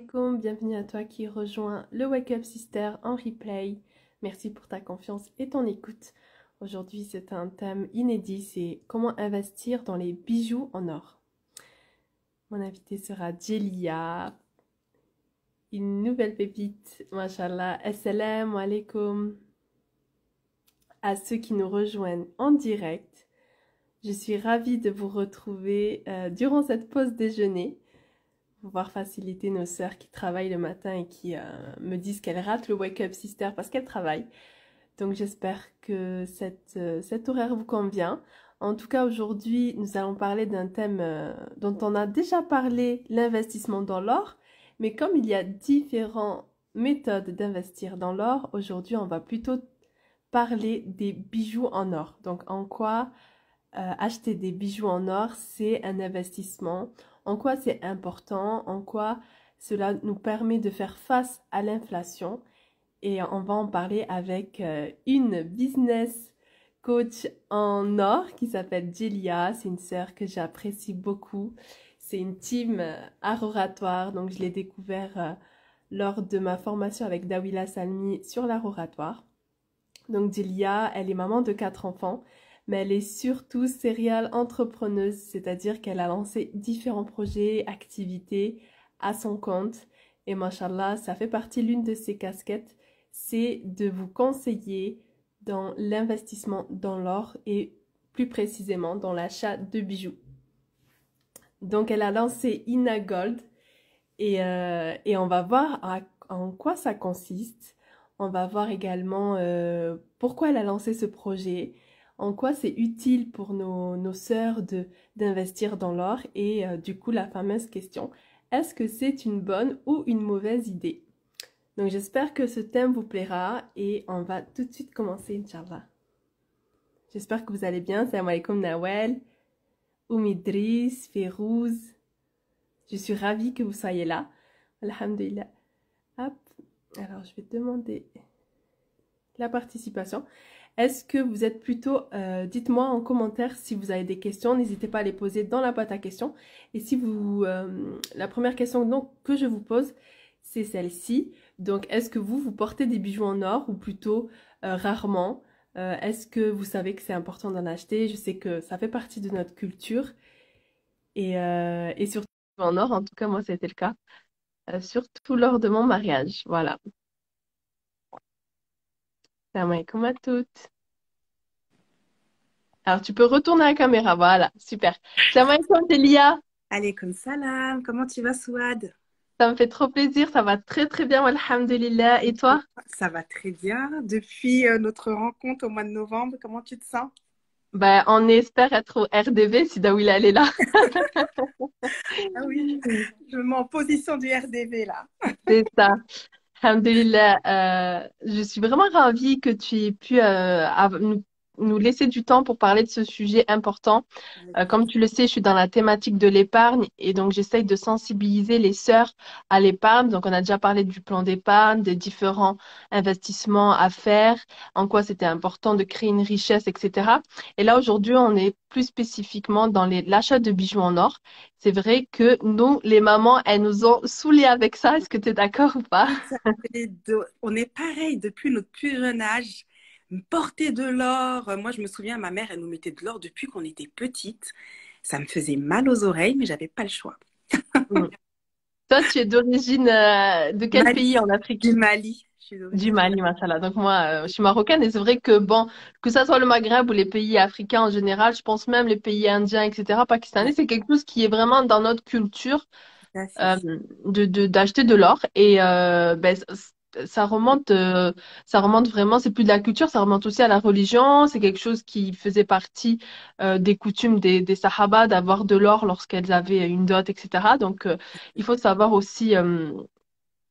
Bienvenue à toi qui rejoins le Wake Up Sister en replay. Merci pour ta confiance et ton écoute. Aujourd'hui, c'est un thème inédit, c'est comment investir dans les bijoux en or. Mon invité sera Djelia, une nouvelle pépite, mashallah. Assalamu alaikum à ceux qui nous rejoignent en direct. Je suis ravie de vous retrouver durant cette pause déjeuner. Pouvoir faciliter nos sœurs qui travaillent le matin et qui me disent qu'elles ratent le Wake Up Sister parce qu'elles travaillent. Donc j'espère que cet horaire vous convient. En tout cas, aujourd'hui, nous allons parler d'un thème dont on a déjà parlé, l'investissement dans l'or. Mais comme il y a différentes méthodes d'investir dans l'or, aujourd'hui, on va plutôt parler des bijoux en or. Donc en quoi acheter des bijoux en or, c'est un investissement. En quoi c'est important, en quoi cela nous permet de faire face à l'inflation. Et on va en parler avec une business coach en or qui s'appelle Djelia. C'est une sœur que j'apprécie beaucoup. C'est une team art oratoire, donc je l'ai découvert lors de ma formation avec Dawila Salmi sur l'art oratoire. Donc Djelia, elle est maman de 4 enfants. Mais elle est surtout serial entrepreneuse, c'est-à-dire qu'elle a lancé différents projets, activités à son compte. Et machallah, ça fait partie l'une de ses casquettes, c'est de vous conseiller dans l'investissement dans l'or et plus précisément dans l'achat de bijoux. Donc elle a lancé Ina Gold et on va voir en quoi ça consiste. On va voir également pourquoi elle a lancé ce projet, en quoi c'est utile pour nos sœurs d'investir dans l'or et du coup la fameuse question, est-ce que c'est une bonne ou une mauvaise idée? Donc j'espère que ce thème vous plaira et on va tout de suite commencer, Inch'Allah. J'espère que vous allez bien. Salam alaikum Nawel, Idriss, Férouz. Je suis ravie que vous soyez là. Alhamdulillah. Hop. Alors je vais demander la participation. Est-ce que vous êtes plutôt, dites-moi en commentaire si vous avez des questions, n'hésitez pas à les poser dans la boîte à questions. Et si vous, la première question donc, que je vous pose, c'est celle-ci. Donc, est-ce que vous portez des bijoux en or ou plutôt rarement? Est-ce que vous savez que c'est important d'en acheter? Je sais que ça fait partie de notre culture. Et surtout en or, en tout cas, moi, c'était le cas. Surtout lors de mon mariage. Voilà. Salam alaikum à toutes. Alors, tu peux retourner à la caméra, voilà, super. Salam alaikum, Delia. Alaykoum salam, comment tu vas, Souad? Ça me fait trop plaisir, ça va très très bien, alhamdulillah. Et toi? Ça va très bien. Depuis notre rencontre au mois de novembre, comment tu te sens? Ben, on espère être au RDV si Dawila elle est là. Ah oui, je me mets en position du RDV là. C'est ça. Alhamdulillah, je suis vraiment ravie que tu aies pu nous laisser du temps pour parler de ce sujet important. Comme tu le sais, je suis dans la thématique de l'épargne et donc j'essaye de sensibiliser les sœurs à l'épargne. Donc on a déjà parlé du plan d'épargne, des différents investissements à faire, en quoi c'était important de créer une richesse, etc. Et là aujourd'hui, on est plus spécifiquement dans l'achat de bijoux en or. C'est vrai que nous, les mamans, elles nous ont saoulés avec ça. Est-ce que tu es d'accord ou pas? On est pareil depuis notre plus jeune âge. Porter de l'or. Moi, je me souviens, ma mère, elle nous mettait de l'or depuis qu'on était petite. Ça me faisait mal aux oreilles, mais j'avais pas le choix. Mm. Toi, tu es d'origine de quel Mali, pays en du Afrique? Mali. Je suis Du d'origine du Mali, machallah. Donc moi, je suis marocaine et c'est vrai que bon, que ça soit le Maghreb ou les pays africains en général, je pense même les pays indiens, etc., pakistanais, Mali. c'est quelque chose qui est vraiment dans notre culture Tout à fait. euh, d'acheter de l'or et ça remonte vraiment. C'est plus de la culture, ça remonte aussi à la religion. C'est quelque chose qui faisait partie des coutumes des Sahaba d'avoir de l'or lorsqu'elles avaient une dot, etc. Donc il faut savoir aussi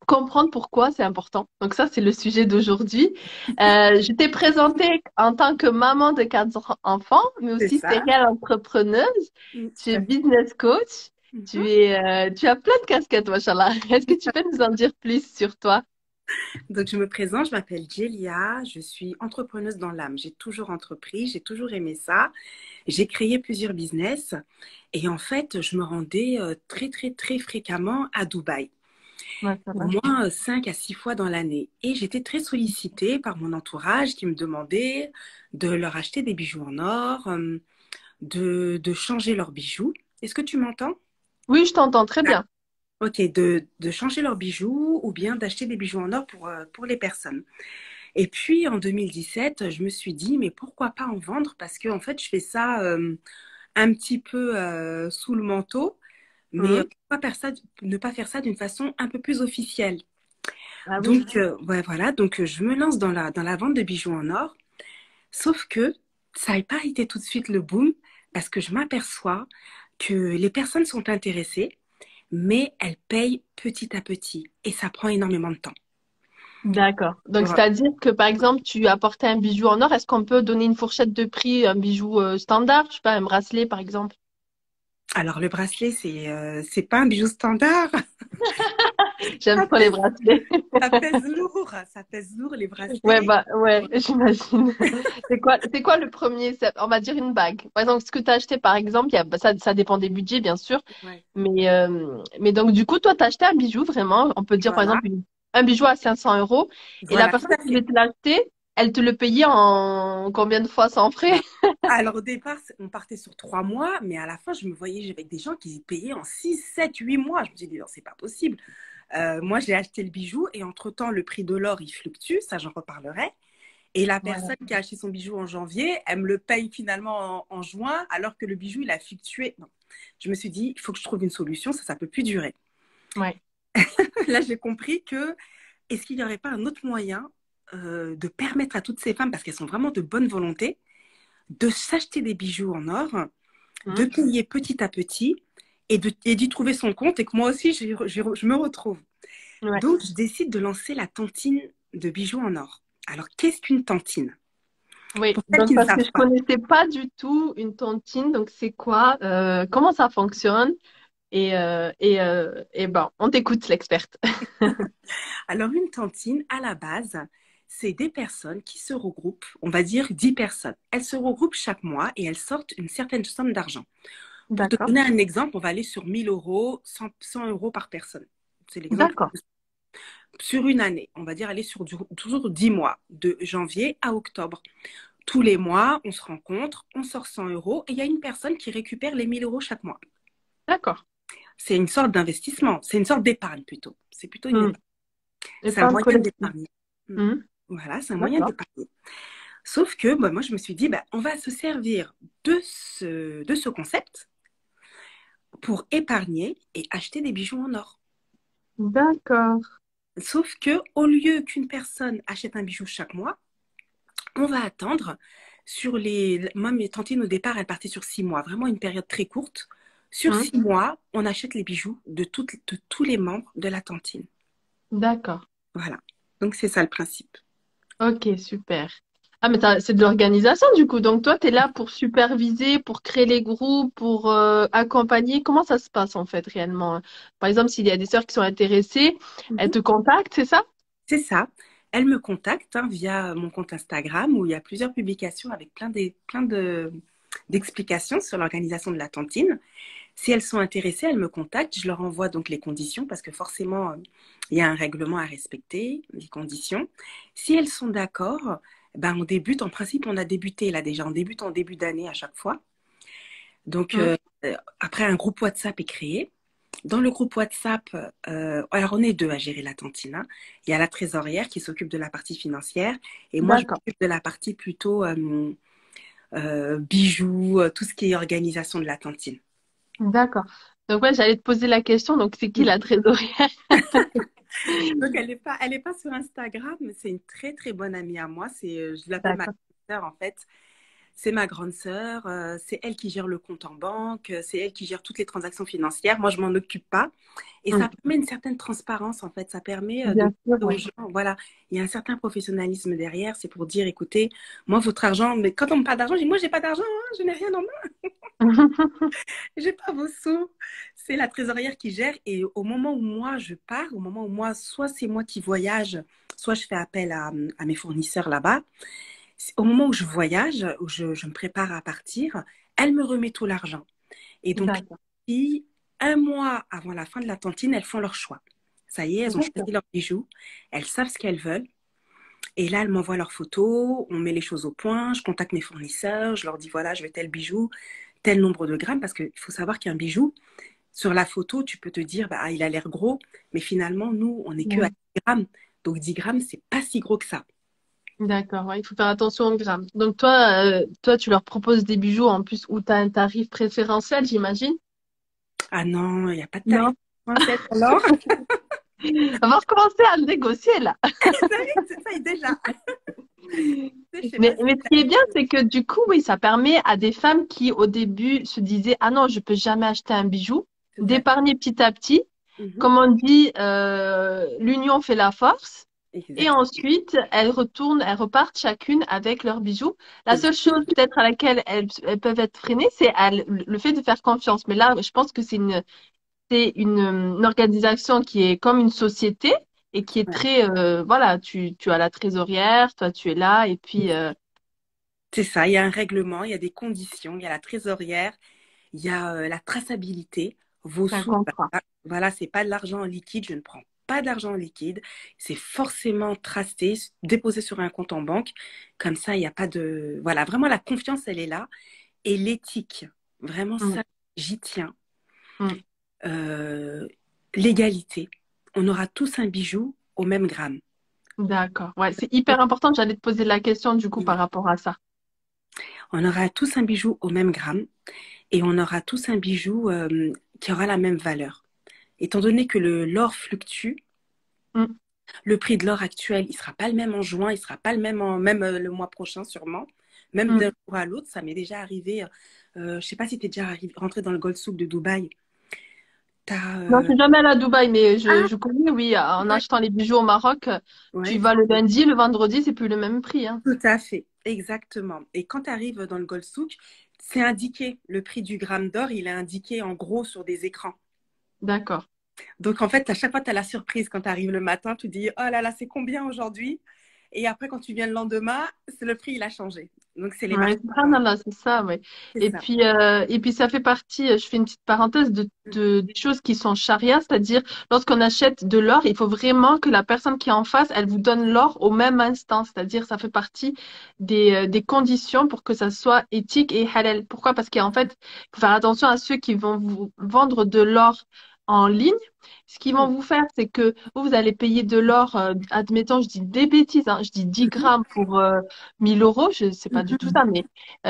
comprendre pourquoi c'est important. Donc ça, c'est le sujet d'aujourd'hui. Je t'ai présentée en tant que maman de 4 enfants, mais C'est aussi ça. serial entrepreneuse. Tu Tout es à fait. business coach. Mhm. Tu as plein de casquettes, machallah. Est-ce que tu peux nous en dire plus sur toi? Donc, je me présente, je m'appelle Djelia, je suis entrepreneuse dans l'âme. J'ai toujours entrepris, j'ai toujours aimé ça. J'ai créé plusieurs business et en fait, je me rendais très, très, très fréquemment à Dubaï. Ouais, ça au va. moins 5 à 6 fois dans l'année. Et j'étais très sollicitée par mon entourage qui me demandait de leur acheter des bijoux en or, de changer leurs bijoux. Est-ce que tu m'entends? Oui, je t'entends très Ah, bien. ok, de changer leurs bijoux ou bien d'acheter des bijoux en or pour les personnes. Et puis en 2017, je me suis dit, mais pourquoi pas en vendre? Parce que en fait, je fais ça un petit peu sous le manteau, mais Mhm. pourquoi ne pas faire ça d'une façon un peu plus officielle? Ah oui. Donc, ouais, voilà, donc je me lance dans la vente de bijoux en or, sauf que ça n'a pas été tout de suite le boom, parce que je m'aperçois que les personnes sont intéressées, mais elles payent petit à petit, et ça prend énormément de temps. D'accord. Donc, Voilà. c'est-à-dire que, par exemple, tu apportais un bijou en or. Est-ce qu'on peut donner une fourchette de prix, un bijou standard? Je sais pas, un bracelet, par exemple. Alors, le bracelet, c'est pas un bijou standard. J'aime Ça trop les pèse, bracelets. ça pèse lourd les Ouais, bracelets. bah, ouais, j'imagine. C'est quoi le premier? On va dire une bague. Par exemple, ce que tu as acheté, par exemple, bah, ça dépend des budgets, bien sûr. Ouais, Mais donc, du coup, toi, tu as acheté un bijou, vraiment. On peut dire, par voilà, exemple, un bijou à 500 euros. Et la voilà, tout personne à qui veut fait. te l'acheter, elle te le payait en combien de fois sans frais? Alors au départ, on partait sur 3 mois, mais à la fin, je me voyais avec des gens qui payaient en 6, 7, 8 mois. Je me suis dit, non, c'est pas possible. Moi, j'ai acheté le bijou et entre-temps, le prix de l'or, il fluctue, ça j'en reparlerai. Et la Ouais. personne qui a acheté son bijou en janvier, elle me le paye finalement en juin, alors que le bijou, il a fluctué. Non. Je me suis dit, il faut que je trouve une solution, ça peut plus durer. Ouais. Là, j'ai compris que, est-ce qu'il n'y aurait pas un autre moyen de permettre à toutes ces femmes, parce qu'elles sont vraiment de bonne volonté, de s'acheter des bijoux en or, de Mhm. payer petit à petit et d'y trouver son compte et que moi aussi, je me retrouve. Ouais. Donc, je décide de lancer la tantine de bijoux en or. Alors, qu'est-ce qu'une tantine? Oui, Pour celles donc qui ne parce que savent je pas. connaissais pas du tout une tontine, donc c'est quoi, comment ça fonctionne et ben on t'écoute l'experte. Alors, une tantine, à la base, c'est des personnes qui se regroupent, on va dire 10 personnes. Elles se regroupent chaque mois et elles sortent une certaine somme d'argent. Pour te D'accord, donner un exemple, on va aller sur 1000 euros, 100 euros par personne. C'est l'exemple d'accord. sur une année. On va dire aller sur toujours 10 mois, de janvier à octobre. Tous les mois, on se rencontre, on sort 100 euros et il y a une personne qui récupère les 1000 euros chaque mois. D'accord. C'est une sorte d'investissement, c'est une sorte d'épargne plutôt. C'est plutôt une Hmm. épargne. C'est un Épargne moyen collective. d'épargner. Mm. Hmm. Voilà, c'est un moyen D'accord. d'épargner. Sauf que bah, moi, je me suis dit, bah, on va se servir de ce concept pour épargner et acheter des bijoux en or. D'accord. Sauf que au lieu qu'une personne achète un bijou chaque mois, on va attendre sur les. Moi, mes tantines, au départ, elles partaient sur 6 mois, vraiment une période très courte. Sur Hmm. 6 mois, on achète les bijoux de tous les membres de la tantine. D'accord. Voilà. Donc, c'est ça le principe. Ok, super. Ah, mais c'est de l'organisation du coup. Donc toi, tu es là pour superviser, pour créer les groupes, pour accompagner. Comment ça se passe en fait réellement? Par exemple, s'il y a des sœurs qui sont intéressées, elles Mhm. te contactent, c'est ça? C'est ça. Elle me contacte via mon compte Instagram où il y a plusieurs publications avec d'explications sur l'organisation de la tantine. Si elles sont intéressées, elles me contactent. Je leur envoie donc les conditions parce que forcément, il y a un règlement à respecter, les conditions. Si elles sont d'accord, ben on débute. En principe, on a débuté là déjà. On débute en début d'année à chaque fois. Donc, Hmm. après, un groupe WhatsApp est créé. Dans le groupe WhatsApp, alors on est deux à gérer la tantine, hein. Il y a la trésorière qui s'occupe de la partie financière et moi je D'accord. m'occupe de la partie plutôt bijoux, tout ce qui est organisation de la tantine. D'accord. Donc ouais, j'allais te poser la question. Donc c'est qui la trésorière? Donc elle est pas sur Instagram, mais c'est une très très bonne amie à moi. Je l'appelle ma D'accord. sœur en fait. C'est ma grande sœur, c'est elle qui gère le compte en banque, c'est elle qui gère toutes les transactions financières. Moi, je m'en occupe pas. Et Hmm. ça permet une certaine transparence, en fait. Ça permet de Bien sûr, dire aux ouais. gens, voilà, il y a un certain professionnalisme derrière. C'est pour dire, écoutez, moi, votre argent, mais quand on me parle d'argent, je dis, moi, j'ai pas d'argent, hein, je n'ai rien en main, j'ai pas vos sous. C'est la trésorière qui gère. Et au moment où moi, je pars, au moment où moi, soit c'est moi qui voyage, soit je fais appel à mes fournisseurs là-bas, au moment où je voyage, où je me prépare à partir, elle me remet tout l'argent. Et donc, D'accord. si un mois avant la fin de la tantine, elles font leur choix. Ça y est, elles ont D'accord. choisi leurs bijoux. Elles savent ce qu'elles veulent. Et là, elles m'envoient leurs photos. On met les choses au point. Je contacte mes fournisseurs. Je leur dis, voilà, je veux tel bijou, tel nombre de grammes. Parce qu'il faut savoir qu'un bijou, sur la photo, tu peux te dire, bah, il a l'air gros. Mais finalement, nous, on n'est que à Mm. 10 grammes. Donc 10 grammes, c'est pas si gros que ça. D'accord, ouais, il faut faire attention aux grammes. Donc toi, tu leur proposes des bijoux en plus où tu as un tarif préférentiel, j'imagine? Ah non, il n'y a pas de tarif Non. français. Alors, On va recommencer à le négocier là. ça y est déjà. Je sais Mais, pas si mais ce qui est bien, c'est que du coup, oui, ça permet à des femmes qui, au début, se disaient, ah non, je peux jamais acheter un bijou, tout à fait. d'épargner petit à petit. Mhm. Comme on dit, l'union fait la force. Et Exact. ensuite, elles repartent chacune avec leurs bijoux. La seule Exact. chose peut-être à laquelle elles peuvent être freinées, c'est le fait de faire confiance. Mais là, je pense que c'est une organisation qui est comme une société et qui est Ouais. très, voilà, tu as la trésorière, toi tu es là, et puis C'est ça, il y a un règlement, il y a des conditions, il y a la trésorière, il y a la traçabilité. Vos c'est un sous, contrat. voilà, c'est pas de l'argent en liquide, je ne prends pas d'argent en liquide. C'est forcément tracé, déposé sur un compte en banque. Comme ça, il n'y a pas de... Voilà, vraiment la confiance, elle est là. Et l'éthique, vraiment Mm, ça, j'y tiens. mm. Euh, L'égalité. On aura tous un bijou au même gramme. D'accord. Ouais, c'est hyper important. J'allais te poser la question du coup par rapport à ça. On aura tous un bijou au même gramme et on aura tous un bijou qui aura la même valeur. Étant donné que l'or fluctue, Mm, le prix de l'or actuel, il ne sera pas le même en juin, il ne sera pas le même, même le mois prochain sûrement. Même d'un mm. jour à l'autre, ça m'est déjà arrivé. Je ne sais pas si tu es déjà rentré dans le Gold Souk de Dubaï. T'as, Non, je suis jamais allée à Dubaï, mais je, Ah, je connais, oui, en ouais, achetant les bijoux au Maroc, tu ouais, vas le lundi, le vendredi, c'est plus le même prix, hein. tout à fait, exactement. Et quand tu arrives dans le Gold Souk, c'est indiqué, le prix du gramme d'or, il est indiqué en gros sur des écrans. D'accord. Donc, en fait, à chaque fois, tu as la surprise quand tu arrives le matin. Tu dis, oh là là, c'est combien aujourd'hui? Et après, quand tu viens le lendemain, c'est le prix, il a changé. Donc, c'est les Ouais, marchés. subhanallah, c'est ça, ouais. C'est Et ça. puis, et puis ça fait partie, je fais une petite parenthèse des choses qui sont charia, c'est-à-dire lorsqu'on achète de l'or, il faut vraiment que la personne qui est en face, elle vous donne l'or au même instant, c'est-à-dire ça fait partie des conditions pour que ça soit éthique et halal. Pourquoi? Parce qu'en fait, il faut faire attention à ceux qui vont vous vendre de l'or en ligne. Ce qu'ils vont Mhm. vous faire, c'est que vous allez payer de l'or, admettons, je dis des bêtises, hein, je dis 10 grammes pour 1000 euros, je sais pas du tout Mhm. ça, mais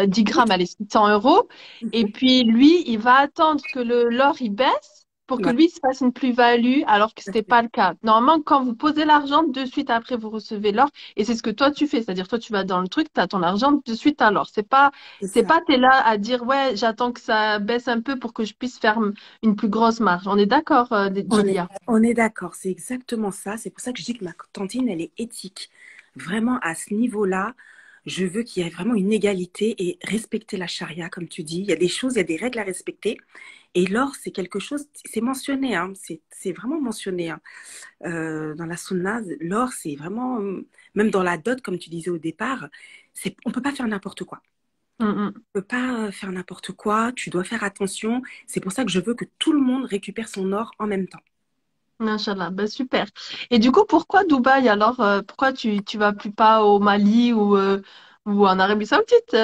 10 grammes, allez, 600 euros. Et Mhm. puis lui, il va attendre que l'or il baisse pour que Ouais, lui se fasse une plus-value, alors que tout à c'était fait. pas le cas. Normalement, quand vous posez l'argent, de suite après, vous recevez l'or. Et c'est ce que toi, tu fais. C'est-à-dire, toi, tu vas dans le truc, tu as ton argent, de suite à l'or. C'est C'est ça. pas, t'es là à dire, ouais, j'attends que ça baisse un peu pour que je puisse faire une plus grosse marge. On est d'accord, Julia? On est d'accord, c'est exactement ça. C'est pour ça que je dis que ma cantine, elle est éthique. Vraiment, à ce niveau-là, je veux qu'il y ait vraiment une égalité et respecter la charia, comme tu dis. Il y a des choses, il y a des règles à respecter. Et l'or, c'est quelque chose, c'est mentionné, hein, c'est vraiment mentionné, hein. Dans la sunna, l'or, c'est vraiment, même dans la dot, comme tu disais au départ, on ne peut pas faire n'importe quoi. Mm, On ne peut pas faire n'importe quoi, tu dois faire attention. C'est pour ça que je veux que tout le monde récupère son or en même temps. Inch'Allah, ben super. Et du coup, pourquoi Dubaï alors? Pourquoi tu vas plus pas au Mali ou en Arabie Saoudite?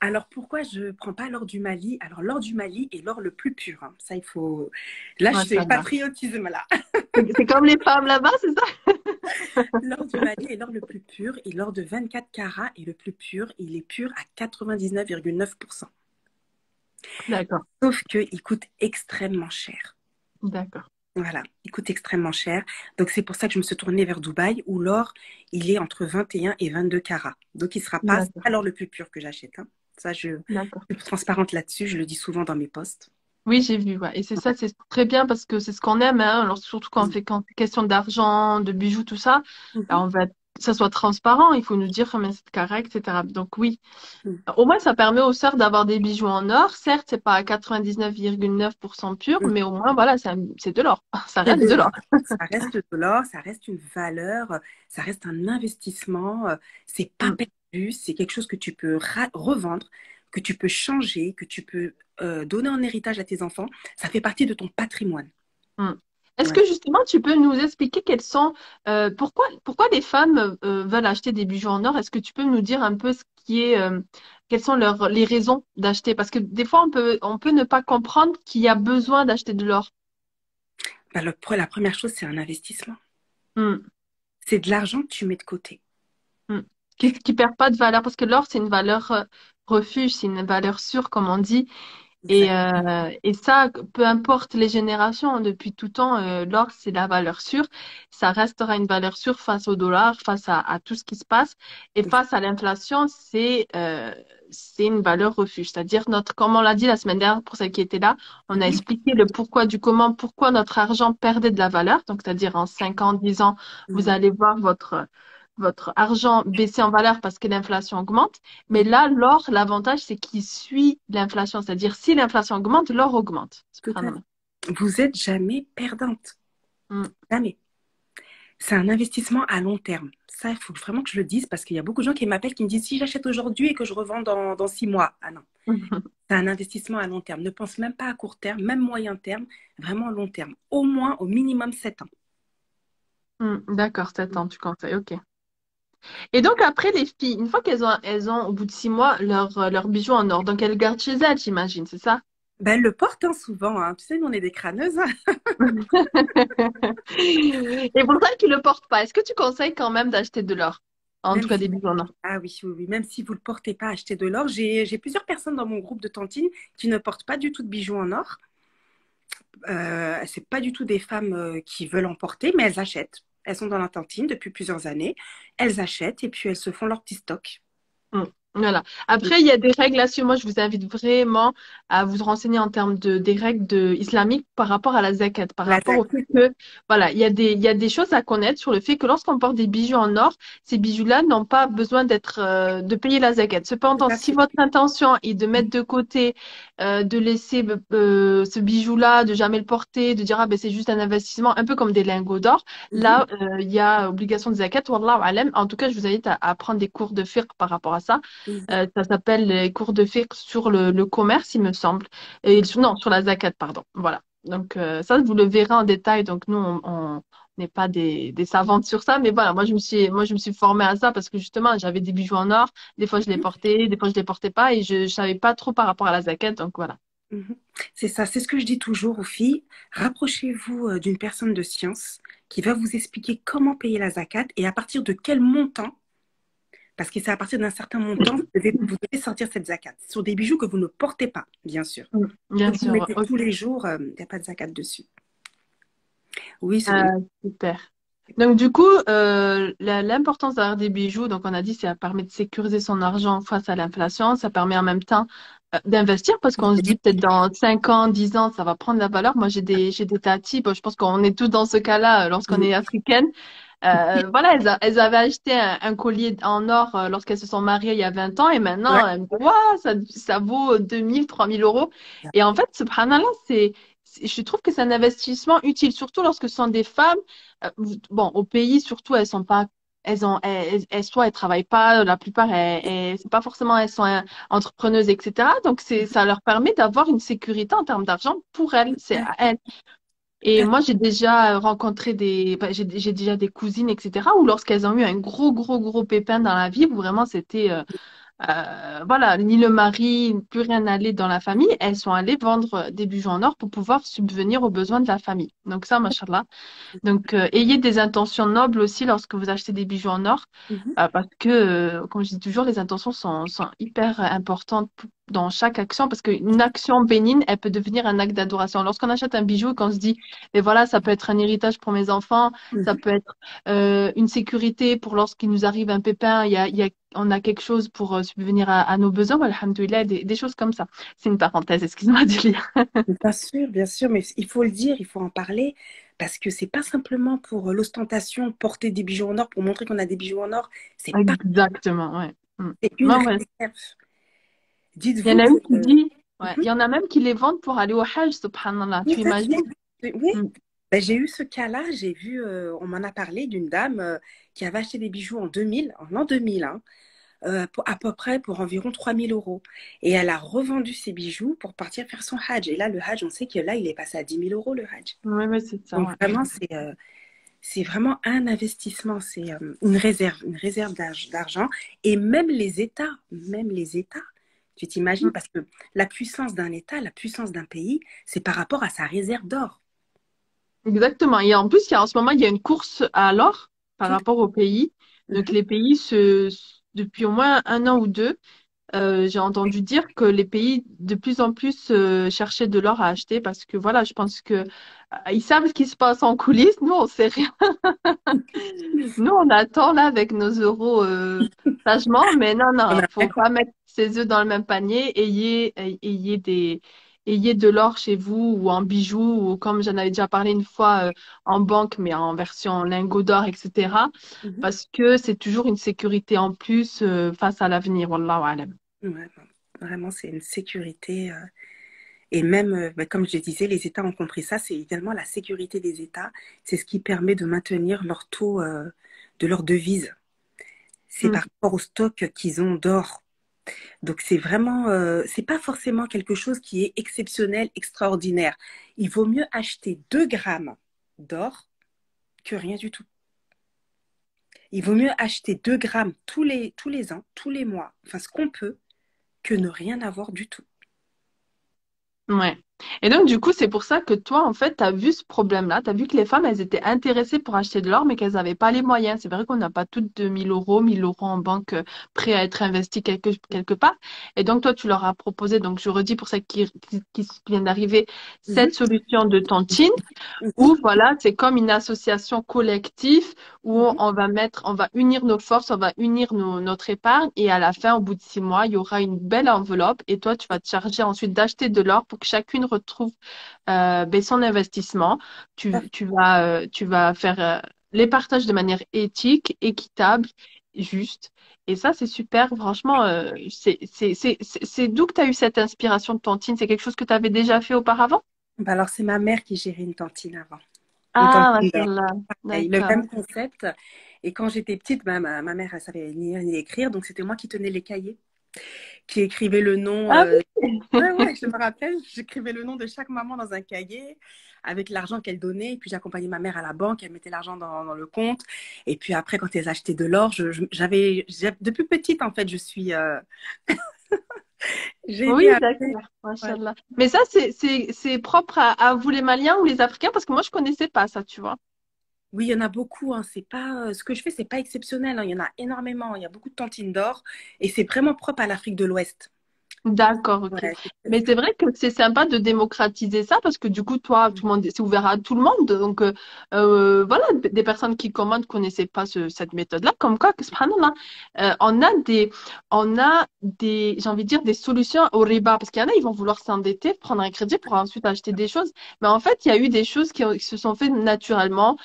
Alors pourquoi je ne prends pas l'or du Mali? Alors l'or du Mali est l'or le plus pur, hein. Ça, il faut... Là, je fais Machallah. patriotisme, là. C'est comme les femmes là-bas, c'est ça? L'or du Mali est l'or le plus pur et l'or de 24 carats est le plus pur. Il est pur à 99,9%. D'accord, Sauf qu'il coûte extrêmement cher. d'accord, Voilà, il coûte extrêmement cher. Donc c'est pour ça que je me suis tournée vers Dubaï où l'or, il est entre 21 et 22 carats. Donc il sera pas, c'est d'accord, pas l'or le plus pur que j'achète, hein. Ça, d'accord. je suis transparente là-dessus, je le dis souvent dans mes posts. Oui, j'ai vu, ouais. Et c'est ça, c'est très bien parce que c'est ce qu'on aime, hein. Alors, surtout quand c'est question d'argent, de bijoux, tout ça, ben, Mhm. on va que ça soit transparent. Il faut nous dire combien c'est de carats, etc. Donc oui. Mhm. Au moins, ça permet aux sœurs d'avoir des bijoux en or. Certes, c'est pas à 99,9% pur, Mhm. mais au moins, voilà, c'est de l'or. Ça C'est reste de de l'or. l'or. Ça reste de l'or, ça reste une valeur, ça reste un investissement. C'est pas Mm, perdu, c'est quelque chose que tu peux revendre, que tu peux changer, que tu peux donner en héritage à tes enfants. Ça fait partie de ton patrimoine. mm. Est-ce Ouais. que justement tu peux nous expliquer pourquoi les femmes veulent acheter des bijoux en or? Est-ce que tu peux nous dire un peu quelles sont les raisons d'acheter? Parce que des fois on peut ne pas comprendre qu'il y a besoin d'acheter de l'or. Bah, la première chose, c'est un investissement. Hmm, C'est de l'argent que tu mets de côté. hmm. Qui perd pas de valeur parce que l'or c'est une valeur refuge, c'est une valeur sûre comme on dit. Exact. Et ça, peu importe les générations, depuis tout temps, l'or, c'est la valeur sûre. Ça restera une valeur sûre face au dollar, face à tout ce qui se passe. Et face à l'inflation, c'est une valeur refuge. C'est-à-dire, comme on l'a dit la semaine dernière pour celles qui étaient là, on a Mhm. expliqué le pourquoi du comment, pourquoi notre argent perdait de la valeur. Donc, c'est-à-dire en 5 ans, 10 ans, vous Mhm. allez voir votre argent baisser en valeur parce que l'inflation augmente. Mais là, l'or, l'avantage, c'est qu'il suit l'inflation. C'est-à-dire, si l'inflation augmente, l'or augmente. Tout à Subhanallah. fait. Vous êtes jamais perdante. Mm. Jamais. C'est un investissement à long terme. Ça, il faut vraiment que je le dise parce qu'il y a beaucoup de gens qui m'appellent qui me disent si j'achète aujourd'hui et que je revends dans 6 mois. Ah non, c'est un investissement à long terme. Ne pense même pas à court terme, même moyen terme, vraiment à long terme. Au moins, au minimum 7 ans. D'accord, 7 ans, tu conseilles, ok. Et donc, après, les filles, une fois qu'elles ont, au bout de 6 mois, leurs bijoux en or, donc elles gardent chez elles, j'imagine, c'est ça? Ben, elle le porte hein, souvent. Hein. Tu sais, nous, on est des crâneuses. Et pour celles qui ne le portent pas, est-ce que tu conseilles quand même d'acheter de l'or? En tout Même cas, si, des bijoux en or. ah oui, oui, oui, même si vous ne le portez pas, achetez de l'or. J'ai plusieurs personnes dans mon groupe de tantines qui ne portent pas du tout de bijoux en or. C'est pas du tout des femmes qui veulent en porter, mais elles achètent. Elles sont dans la tantine depuis plusieurs années. Elles achètent et puis elles se font leur petit stock. Mm. Voilà. Après, il y a des règles là-dessus. Moi, je vous invite vraiment à vous renseigner en termes des règles islamiques par rapport à la zakat, par La rapport au zakat. fait que, voilà, il y a des choses à connaître sur le fait que lorsqu'on porte des bijoux en or, ces bijoux-là n'ont pas besoin de payer la zakat. Tout Cependant, à si fait. votre intention est de mettre de côté, de laisser ce bijou-là, de jamais le porter, de dire, ah ben, c'est juste un investissement, un peu comme des lingots d'or, Mhm, là, il y a obligation de zakat. Wallahu alam. En tout cas, je vous invite à prendre des cours de fiqh par rapport à ça. mhm, Ça s'appelle les cours de fiqh sur le commerce, il me semble. Non, sur la zakat, pardon. Voilà. Donc, ça, vous le verrez en détail. Donc, nous, on n'est pas des savantes sur ça. Mais voilà, moi, je me suis formée à ça parce que justement, j'avais des bijoux en or. Des fois, je les portais, des fois, je les portais pas et je ne savais pas trop par rapport à la zakat. Donc, voilà. mhm. C'est ça, c'est ce que je dis toujours aux filles. Rapprochez-vous d'une personne de science qui va vous expliquer comment payer la zakat et à partir de quel montant, parce que c'est à partir d'un certain montant, vous devez sortir cette zakat. Sur des bijoux que vous ne portez pas, bien sûr. Ceux Bien que vous sûr. mettez Ok. tous les jours, il n'y a pas de zakat dessus. Oui, Super. Donc du coup, l'importance d'avoir des bijoux, donc on a dit, ça permet de sécuriser son argent face à l'inflation, ça permet en même temps d'investir parce qu'on se dit peut-être dans 5 ans, 10 ans, ça va prendre de la valeur. Moi, j'ai des tatis, bon, je pense qu'on est tous dans ce cas-là lorsqu'on est africaine. Voilà, elles avaient acheté un collier en or lorsqu'elles se sont mariées il y a 20 ans et ouais. maintenant, elles me disent, waouh, ça vaut 2000, 3000 euros. Et en fait, subhanallah, je trouve que c'est un investissement utile, surtout lorsque ce sont des femmes. Bon, au pays, surtout, elles sont pas, soit elles travaillent pas, la plupart, c'est pas forcément, elles sont entrepreneuses, etc. Donc, ça leur permet d'avoir une sécurité en termes d'argent pour elles, c'est à elles. Tout Et à moi, j'ai déjà rencontré j'ai déjà des cousines, etc., où lorsqu'elles ont eu un gros, gros, gros pépin dans la vie, où vraiment c'était, voilà, ni le mari, plus rien n'allait dans la famille, elles sont allées vendre des bijoux en or pour pouvoir subvenir aux besoins de la famille. Donc ça, machallah. Donc, ayez des intentions nobles aussi lorsque vous achetez des bijoux en or, fait. parce que, comme je dis toujours, les intentions sont hyper importantes dans chaque action, parce qu'une action bénigne, elle peut devenir un acte d'adoration. Lorsqu'on achète un bijou et qu'on se dit, mais voilà, ça peut être un héritage pour mes enfants, ça Mhm. peut être une sécurité pour lorsqu'il nous arrive un pépin, on a quelque chose pour subvenir à nos besoins, alhamdoulilah, des choses comme ça. C'est une parenthèse, excuse-moi de lire. Bien sûr, mais il faut le dire, il faut en parler, parce que c'est pas simplement pour l'ostentation, porter des bijoux en or pour montrer qu'on a des bijoux en or, c'est pas, Exactement, ouais. Mm. c'est une Non, ouais. réserve. Il y en Dites-vous a que, une qui dit, ouais, mhm, il y en a même qui les vendent pour aller au Hajj, subhanallah. oui, Tu exactement. imagines? Oui, Mm. ben, j'ai eu ce cas-là, j'ai vu, on m'en a parlé d'une dame qui avait acheté des bijoux en 2000, en l'an 2000, hein, à peu près pour environ 3 000 euros. Et elle a revendu ses bijoux pour partir faire son Hajj. Et là, le Hajj, on sait que là, il est passé à 10 000 euros, le Hajj. Oui, oui, c'est ça, Donc ouais. vraiment, c'est vraiment un investissement, c'est une réserve d'argent. Et même les États, tu t'imagines, Mm. parce que la puissance d'un État, la puissance d'un pays, c'est par rapport à sa réserve d'or. Exactement. Et en plus, en ce moment, il y a une course à l'or par Tout. rapport aux pays. Donc, Mhm, les pays, depuis au moins un an ou deux, j'ai entendu dire que les pays de plus en plus cherchaient de l'or à acheter parce que voilà, je pense que ils savent ce qui se passe en coulisses. Nous, on sait rien. Nous, on attend là avec nos euros sagement, mais non, on non, a faut bien pas compris. mettre ses œufs dans le même panier. Ayez de l'or chez vous ou en bijoux ou comme j'en avais déjà parlé une fois en banque, mais en version lingot d'or, etc. Mhm. Parce que c'est toujours une sécurité en plus face à l'avenir. Wallahu alam. Ouais, non, vraiment, c'est une sécurité. Et même, bah, comme je disais, les États ont compris ça. C'est également la sécurité des États. C'est ce qui permet de maintenir leur taux de leur devise. C'est Mm. par rapport au stock qu'ils ont d'or. Donc c'est vraiment, c'est pas forcément quelque chose qui est exceptionnel, extraordinaire. Il vaut mieux acheter 2 grammes d'or que rien du tout. Il vaut mieux acheter 2 grammes tous les ans, tous les mois, enfin ce qu'on peut, que ne rien avoir du tout. Ouais. Et donc, du coup, c'est pour ça que toi, en fait, tu as vu ce problème-là. Tu as vu que les femmes, elles étaient intéressées pour acheter de l'or, mais qu'elles n'avaient pas les moyens. C'est vrai qu'on n'a pas toutes 2 000 euros, 1 000 euros en banque prêts à être investis quelque part. Et donc, toi, tu leur as proposé, donc je redis pour celles qui viennent d'arriver, cette Mhm, solution de tontine. mhm, Ou voilà, c'est comme une association collective où mhm. on va unir nos forces, on va unir notre épargne et à la fin, au bout de 6 mois, il y aura une belle enveloppe et toi, tu vas te charger ensuite d'acheter de l'or pour que chacune retrouve son investissement. Tu vas faire les partages de manière éthique, équitable, juste. Et ça, c'est super. Franchement, c'est d'où que tu as eu cette inspiration de tontine? C'est quelque chose que tu avais déjà fait auparavant? Bah alors c'est ma mère qui gérait une cantine avant. Une Ah, cantine d'or. machallah. Et le D'accord. même concept. Et quand j'étais petite, bah, ma mère, elle savait ni lire ni écrire, donc c'était moi qui tenais les cahiers, qui écrivait le nom. Ah Ouais, oui. ouais, je me rappelle, j'écrivais le nom de chaque maman dans un cahier avec l'argent qu'elle donnait. Et puis j'accompagnais ma mère à la banque, elle mettait l'argent dans le compte. Et puis après, quand elle achetait de l'or, depuis petite, en fait, j'ai Oui, aidé à. d'accord. Ouais. Machallah. Mais ça, c'est propre à vous les Maliens ou les Africains parce que moi, je connaissais pas ça, tu vois. Oui, il y en a beaucoup, hein. C'est pas, ce que je fais, c'est pas exceptionnel, hein. Il y en a énormément. Il y a beaucoup de tantines d'or et c'est vraiment propre à l'Afrique de l'Ouest. D'accord, ok. Ouais, Mais c'est vrai que c'est sympa de démocratiser ça parce que du coup, toi, tout le monde, c'est ouvert à tout le monde. Donc, voilà, des personnes qui commandent connaissaient pas cette méthode-là. Comme quoi, que, subhanallah, on a des, j'ai envie de dire, des solutions au riba parce qu'il y en a, ils vont vouloir s'endetter, prendre un crédit pour ensuite acheter des choses. Mais en fait, il y a eu des choses qui se sont faites naturellement,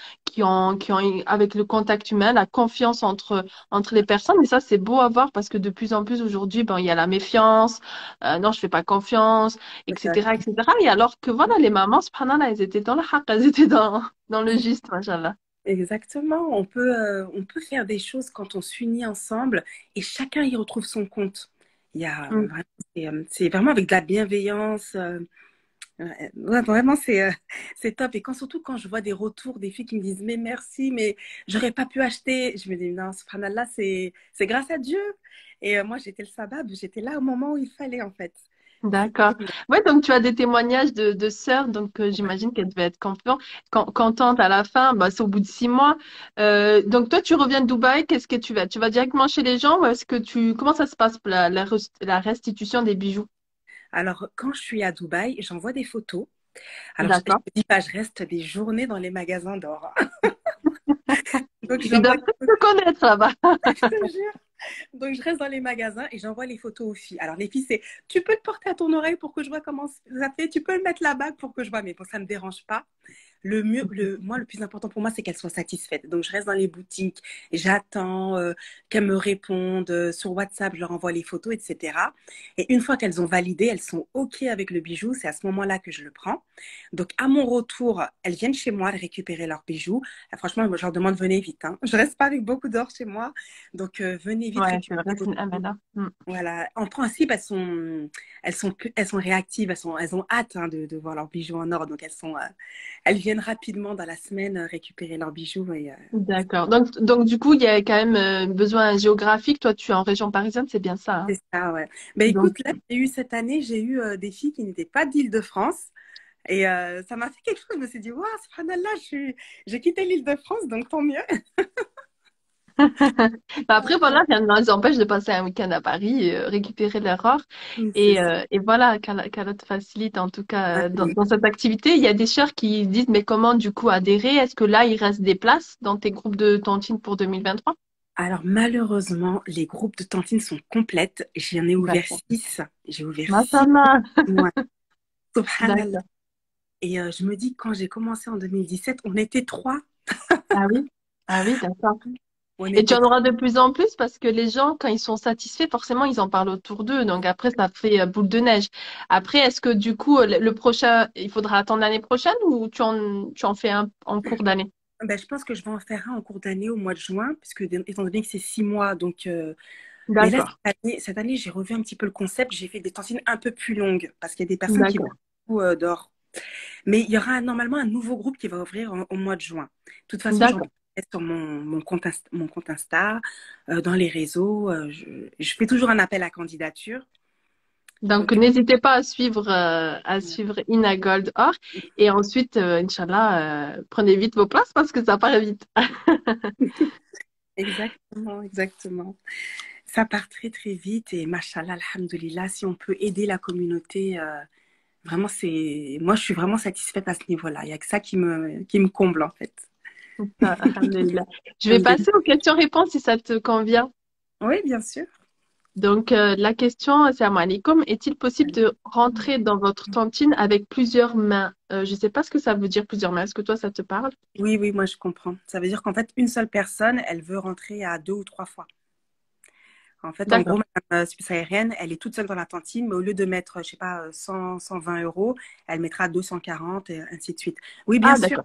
avec le contact humain, la confiance entre les personnes. Et ça, c'est beau à voir parce que de plus en plus aujourd'hui, ben, il y a la méfiance non, je fais pas confiance, etc., exact. etc. Et alors que voilà, les mamans, subhanallah, elles étaient dans le haqq, elles étaient dans le juste, machallah. Exactement. On peut faire des choses quand on s'unit ensemble et chacun y retrouve son compte. Il y a Mm. vraiment, c'est vraiment avec de la bienveillance. Ouais, vraiment, c'est top. Et surtout quand je vois des retours des filles qui me disent, mais merci, mais j'aurais pas pu acheter. Je me dis, non, subhanallah, c'est grâce à Dieu. Et moi, j'étais le sabab, j'étais là au moment où il fallait, en fait. C'est D'accord. génial. Ouais, donc tu as des témoignages de sœurs, donc Ouais. j'imagine qu'elles devaient être contentes à la fin, bah, c'est au bout de 6 mois. Donc toi, tu reviens de Dubaï, qu'est-ce que tu vas? Tu vas directement chez les gens ou est-ce que comment ça se passe pour la restitution des bijoux? Alors, quand je suis à Dubaï, j'envoie des photos. Alors, je D'accord. te dis pas, je reste des journées dans les magasins d'or. Donc, Ils j'envoie doivent tous te connaître là-bas. je te jure. Donc, je reste dans les magasins et j'envoie les photos aux filles. Alors, les filles, c'est tu peux le porter à ton oreille pour que je vois comment ça fait. Tu peux le mettre la bague pour que je vois. Mais bon, ça ne me dérange pas. moi, le plus important pour moi, c'est qu'elles soient satisfaites. Donc, je reste dans les boutiques, j'attends qu'elles me répondent. Sur WhatsApp, je leur envoie les photos, etc. Et une fois qu'elles ont validé, elles sont OK avec le bijou, c'est à ce moment-là que je le prends. Donc, à mon retour, elles viennent chez moi récupérer leurs bijoux. Franchement, moi, je leur demande, venez vite, hein. Je reste pas avec beaucoup d'or chez moi. Donc, venez vite Ouais, c'est vrai, récupérer c'est vos une bijoux. amana. Voilà. En principe, elles sont réactives, elles ont hâte hein, de voir leurs bijoux en or. Donc, elles viennent rapidement dans la semaine récupérer leurs bijoux. D'accord. Donc, du coup, il y a quand même besoin géographique. Toi, tu es en région parisienne, c'est bien ça, hein? C'est ça, ouais. Ben Donc, écoute, là, cette année, j'ai eu des filles qui n'étaient pas d'Île-de-France. Et ça m'a fait quelque chose. Je me suis dit, waouh, subhanallah, j'ai quitté l'Île-de-France, donc tant mieux. bah, après, voilà, rien ne les empêche de passer un week-end à Paris, récupérer leur or. C'est Et voilà, qu'Allah te facilite, en tout cas, ça. dans cette activité. Il y a des chers qui disent, mais comment, du coup, adhérer? Est-ce que là, il reste des places dans tes groupes de tontines pour 2023? Alors malheureusement, les groupes de tantines sont complètes. J'en ai ouvert D'accord. 6. J'ai ouvert 6 Masha'Allah. mois. Subhanallah. D'accord. Et je me dis, quand j'ai commencé en 2017, on était 3. Ah oui? Ah oui, d'accord. On Et tu était en 3. auras de plus en plus parce que les gens, quand ils sont satisfaits, forcément, ils en parlent autour d'eux. Donc après, ça fait boule de neige. Après, est-ce que du coup, le prochain, il faudra attendre l'année prochaine ou tu en fais un en cours d'année? Ben, je pense que je vais en faire un en cours d'année au mois de juin, puisque étant donné que c'est 6 mois, donc. Mais là, D'accord, cette année, j'ai revu un petit peu le concept. J'ai fait des tantines un peu plus longues, parce qu'il y a des personnes qui veulent d'accord, beaucoup d'or. Mais il y aura normalement un nouveau groupe qui va ouvrir au mois de juin. De toute façon, j'en d'accord. parle sur mon compte Insta, dans les réseaux. Je fais toujours un appel à candidature. Donc Donc, n'hésitez pas à suivre Ina Gold Or. Et ensuite, Inch'Allah, prenez vite vos places parce que ça part vite. exactement, exactement. Ça part très, très vite. Et machallah, alhamdoulilah, si on peut aider la communauté, vraiment, moi, je suis vraiment satisfaite à ce niveau-là. Il n'y a que ça qui me comble, en fait. Alhamdulillah. Je vais Alhamdoulilah. passer aux questions-réponses si ça te convient. Oui, bien sûr. Donc, la question, c'est à Malikum. Est-il possible de rentrer dans votre tontine avec plusieurs mains? Je ne sais pas ce que ça veut dire plusieurs mains. Est-ce que toi, ça te parle? Oui, oui, moi je comprends. Ça veut dire qu'en fait, une seule personne, elle veut rentrer à 2 ou 3 fois. En fait, en gros, D'accord. Madame subsaharienne, elle est toute seule dans la cantine, mais au lieu de mettre, je sais pas, 100, 120 euros, elle mettra 240 et ainsi de suite. Oui, Ah, d'accord.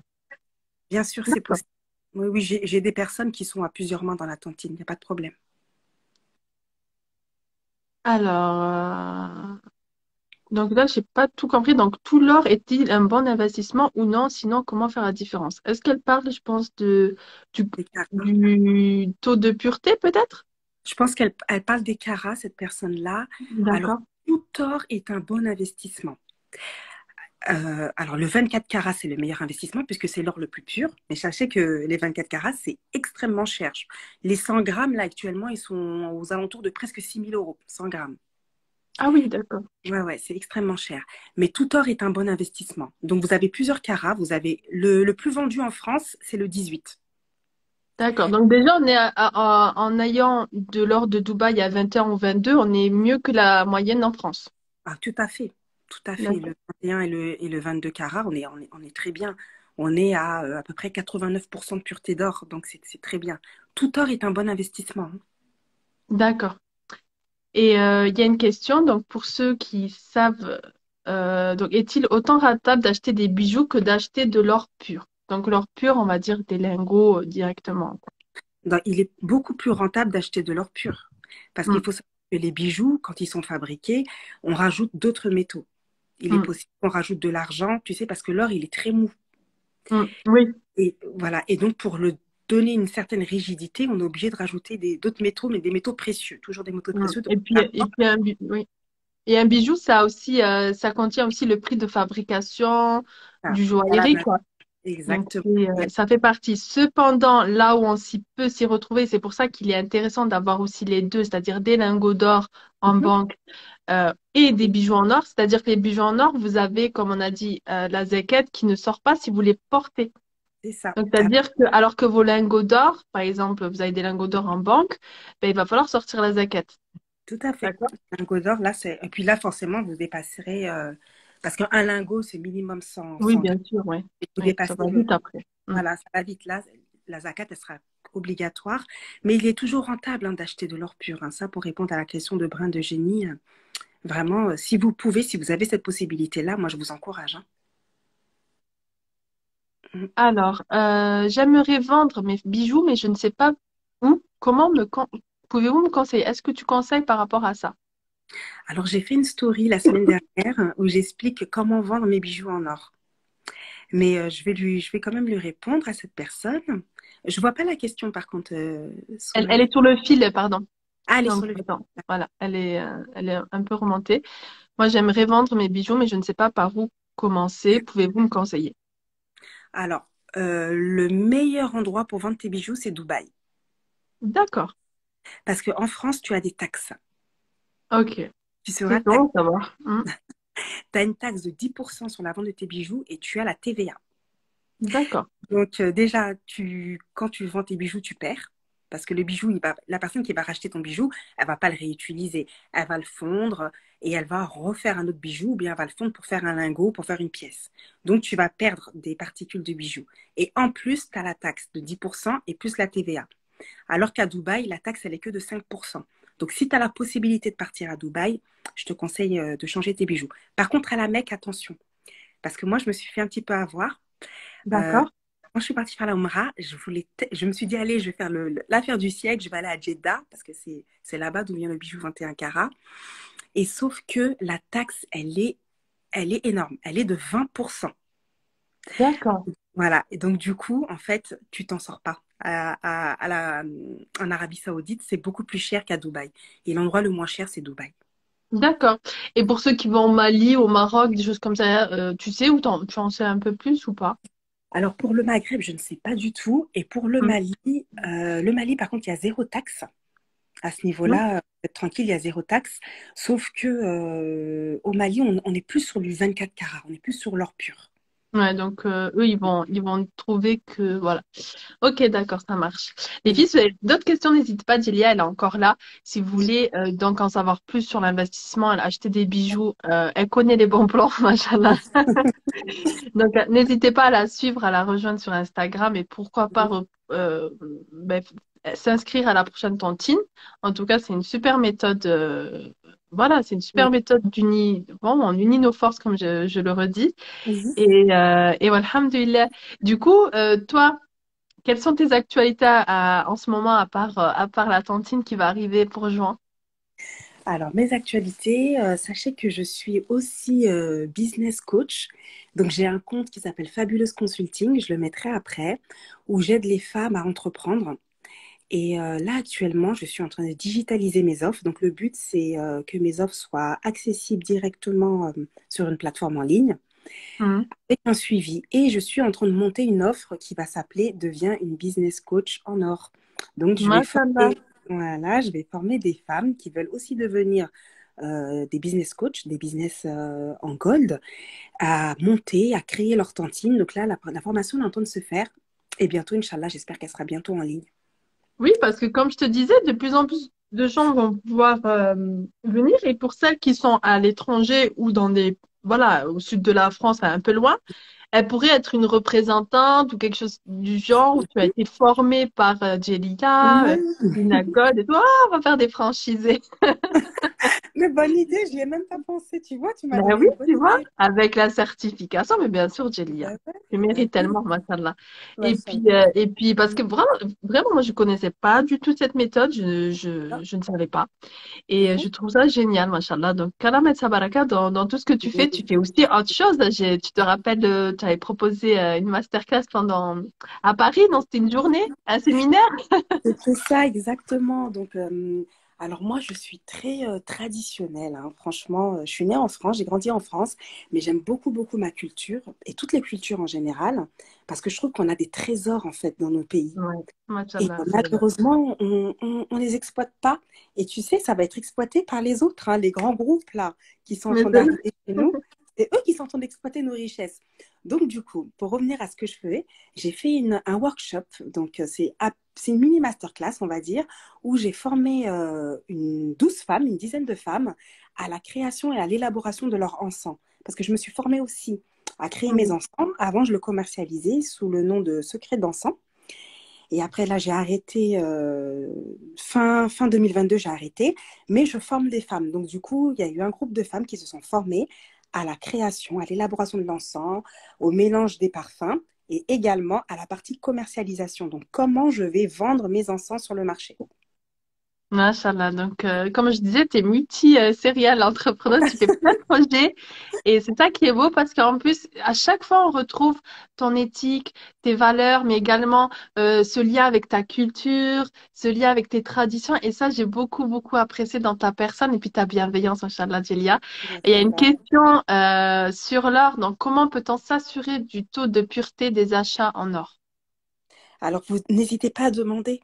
bien sûr, c'est D'accord. possible. Oui, oui, j'ai des personnes qui sont à plusieurs mains dans la cantine, il n'y a pas de problème. Alors, donc là, j'ai pas tout compris. Donc, tout l'or est-il un bon investissement ou non? Sinon, comment faire la différence? Est-ce qu'elle parle, je pense, du, Des carats. du taux de pureté, peut-être? Je pense elle parle des carats, cette personne-là. Alors, D'accord. tout or est un bon investissement. Alors, le 24 carats, c'est le meilleur investissement puisque c'est l'or le plus pur. Mais sachez que les 24 carats, c'est extrêmement cher. Les 100 grammes, là, actuellement, ils sont aux alentours de presque 6 000 euros, 100 grammes. Ah oui, d'accord. Ouais, ouais, c'est extrêmement cher. Mais tout or est un bon investissement. Donc, vous avez plusieurs carats. Vous avez le plus vendu en France, c'est le 18. D'accord. Donc déjà, on est en ayant de l'or de Dubaï à 21 ou 22, on est mieux que la moyenne en France. Ah, tout à fait. Tout à fait. D'accord. Le 21 et le 22 carats, on est très bien. On est à peu près 89% de pureté d'or. Donc, c'est très bien. Tout or est un bon investissement, hein. D'accord. Et il y a une question, donc pour ceux qui savent, donc est-il autant rentable d'acheter des bijoux que d'acheter de l'or pur? Donc l'or pur, on va dire des lingots directement, quoi. Donc, il est beaucoup plus rentable d'acheter de l'or pur. Parce qu'il Mm, faut savoir que les bijoux, quand ils sont fabriqués, on rajoute d'autres métaux. Il est mm, possible qu'on rajoute de l'argent, tu sais, parce que l'or, il est très mou. oui. Et voilà. Et donc, pour le donner une certaine rigidité, on est obligé de rajouter d'autres métaux, mais des métaux précieux, toujours des métaux Mm. précieux. Donc, Et puis oui. Et un bijou, ça aussi, ça contient aussi le prix de fabrication ça, du voilà, joaillerie, quoi. Donc, exactement. ça fait partie. Cependant, là où on peut s'y retrouver, c'est pour ça qu'il est intéressant d'avoir aussi les deux, c'est-à-dire des lingots d'or en Mhm. banque et des bijoux en or. C'est-à-dire que les bijoux en or, vous avez, comme on a dit, la zaquette qui ne sort pas si vous les portez. C'est ça. Donc, Ah, c'est-à-dire que, alors que vos lingots d'or, par exemple, vous avez des lingots d'or en banque, ben, il va falloir sortir la zaquette. tout à fait. D'accord? Un lingot d'or, là, c'est. Et puis là, forcément, vous dépasserez. Parce qu'un lingot, c'est minimum Oui, 100 bien grammes. sûr, oui. Et vous Oui, ça va dépassez vite après. Mm. voilà, ça va vite. Là, la zakat, elle sera obligatoire. Mais il est toujours rentable hein, d'acheter de l'or pur. Hein. Ça, pour répondre à la question de brin de génie, vraiment, si vous pouvez, si vous avez cette possibilité-là, moi, je vous encourage. Hein. Mm. Alors, j'aimerais vendre mes bijoux, mais je ne sais pas où. Pouvez-vous me conseiller? Est-ce que tu conseilles par rapport à ça? Alors, j'ai fait une story la semaine dernière où j'explique comment vendre mes bijoux en or. Mais je vais quand même lui répondre à cette personne. Je vois pas la question, par contre, Elle Souleymane. est sur le fil, pardon. Ah, elle est sur Donc, le... attends, voilà, elle est un peu remontée. Moi, j'aimerais vendre mes bijoux, mais je ne sais pas par où commencer. Pouvez-vous me conseiller? Alors, le meilleur endroit pour vendre tes bijoux, c'est Dubaï. D'accord. Parce qu'en France, tu as des taxes. Ok. Tu C'est seras bon, taxé. ça va. Hmm. Tu as une taxe de 10% sur la vente de tes bijoux et tu as la TVA. D'accord. Donc déjà, quand tu vends tes bijoux, tu perds. Parce que le bijou, la personne qui va racheter ton bijou, elle va pas le réutiliser. Elle va le fondre et elle va refaire un autre bijou ou bien elle va le fondre pour faire un lingot, pour faire une pièce. Donc tu vas perdre des particules de bijoux. Et en plus, tu as la taxe de 10% et plus la TVA. Alors qu'à Dubaï, la taxe, elle est que de 5%. Donc si tu as la possibilité de partir à Dubaï, je te conseille de changer tes bijoux. Par contre, à la Mecque, attention. Parce que moi, je me suis fait un petit peu avoir. Euh, D'accord. Quand je suis partie faire la Umrah, je me suis dit, allez, je vais faire l'affaire du siècle, je vais aller à Jeddah, parce que c'est là-bas d'où vient le bijou 21 carats. Et sauf que la taxe, elle est énorme. Elle est de 20%. D'accord. Voilà. Et donc, du coup, en fait, tu t'en sors pas. En Arabie Saoudite, c'est beaucoup plus cher qu'à Dubaï. Et l'endroit le moins cher, c'est Dubaï. D'accord. Et pour ceux qui vont au Mali, au Maroc, des choses comme ça, tu sais où tu en sais un peu plus ou pas? Alors, pour le Maghreb, je ne sais pas du tout. Et pour Hmm. Le Mali, par contre, il y a zéro taxe. À ce Hmm. niveau-là, tranquille, il y a zéro taxe. Sauf que au Mali, on est plus sur du 24 carats, on est plus sur l'or pur. Ouais, donc eux, ils vont trouver que voilà. Ok, d'accord, ça marche. Les Mhm. filles, si vous avez d'autres questions, n'hésitez pas. Delia, elle est encore là. Si vous voulez donc en savoir plus sur l'investissement, elle a acheté des bijoux, elle connaît les bons plans, machallah. Donc n'hésitez pas à la suivre, à la rejoindre sur Instagram et pourquoi pas ben, s'inscrire à la prochaine tontine. En tout cas, c'est une super méthode. Voilà, c'est une super méthode bon, on unit nos forces, comme je le redis. Mhm. Et alhamdulillah. Du coup, toi, quelles sont tes actualités en ce moment, à part la tantine qui va arriver pour juin? Alors, mes actualités, sachez que je suis aussi business coach. Donc, j'ai un compte qui s'appelle Fabuleuse Consulting, je le mettrai après, où j'aide les femmes à entreprendre. Et là, actuellement, je suis en train de digitaliser mes offres. Donc, le but, c'est que mes offres soient accessibles directement sur une plateforme en ligne Mhm. avec un suivi. Et je suis en train de monter une offre qui va s'appeler Deviens une business coach en or. Donc, Mashallah. voilà, je vais former des femmes qui veulent aussi devenir des business coach, des business en gold, à monter, à créer leur tantine. Donc là, la formation est en train de se faire. Et bientôt, Inch'Allah, j'espère qu'elle sera bientôt en ligne. Oui, parce que comme je te disais, de plus en plus de gens vont pouvoir venir et pour celles qui sont à l'étranger ou voilà, au sud de la France, un peu loin, elle pourrait être une représentante ou quelque chose du genre où tu as été formée par Jelika, Ouais. Lina God et toi, on va faire des franchisés. Mais bonne idée, je n'y ai même pas pensé. Tu vois, tu m'as Ben donné oui, une bonne tu vois, idée. avec la certification, mais bien sûr, Jelia. Bah ouais, Tu bah mérites oui, tellement, machallah. machallah. Et puis, parce que vraiment, vraiment, moi, je connaissais pas du tout cette méthode, je ne savais pas. Et Mhm. je trouve ça génial, machallah. Donc, Kalam et Sabaraka, dans tout ce que tu fais, tu fais aussi autre chose. Tu te rappelles, tu avais proposé une masterclass à Paris, non? C'était une journée, un séminaire? C'est ça, exactement. Donc, alors moi, je suis très traditionnelle. Hein. Franchement, je suis née en France, j'ai grandi en France, mais j'aime beaucoup, beaucoup ma culture et toutes les cultures en général, parce que je trouve qu'on a des trésors en fait dans nos pays. Ouais, Et machallah, c'est vrai. malheureusement, on les exploite pas. Et tu sais, ça va être exploité par les autres, hein, les grands groupes là, qui sont en Mais train d'arriver chez nous. C'est eux qui sont en train d'exploiter nos richesses. Donc, du coup, pour revenir à ce que je fais, j'ai fait un workshop. Donc, c'est une mini masterclass, on va dire, où j'ai formé une 12 femmes, une dizaine de femmes, à la création et à l'élaboration de leur encens. parce que je me suis formée aussi à créer mes encens. Avant, je le commercialisais sous le nom de Secret d'encens. Et après, là, j'ai arrêté, fin 2022, j'ai arrêté, mais je forme des femmes. Donc, du coup, il y a eu un groupe de femmes qui se sont formées à la création, à l'élaboration de l'encens, au mélange des parfums et également à la partie commercialisation. Donc, comment je vais vendre mes encens sur le marché. Machallah. Donc, comme je disais, tu es multi-serial entrepreneur, tu fais plein de projets. Et c'est ça qui est beau parce qu'en plus, à chaque fois, on retrouve ton éthique, tes valeurs, mais également ce lien avec ta culture, ce lien avec tes traditions. Et ça, j'ai beaucoup, beaucoup apprécié dans ta personne et puis ta bienveillance, Machallah, Jelia. Et il y a une Voilà. question sur l'or. Donc, comment peut-on s'assurer du taux de pureté des achats en or? Alors, vous n'hésitez pas à demander.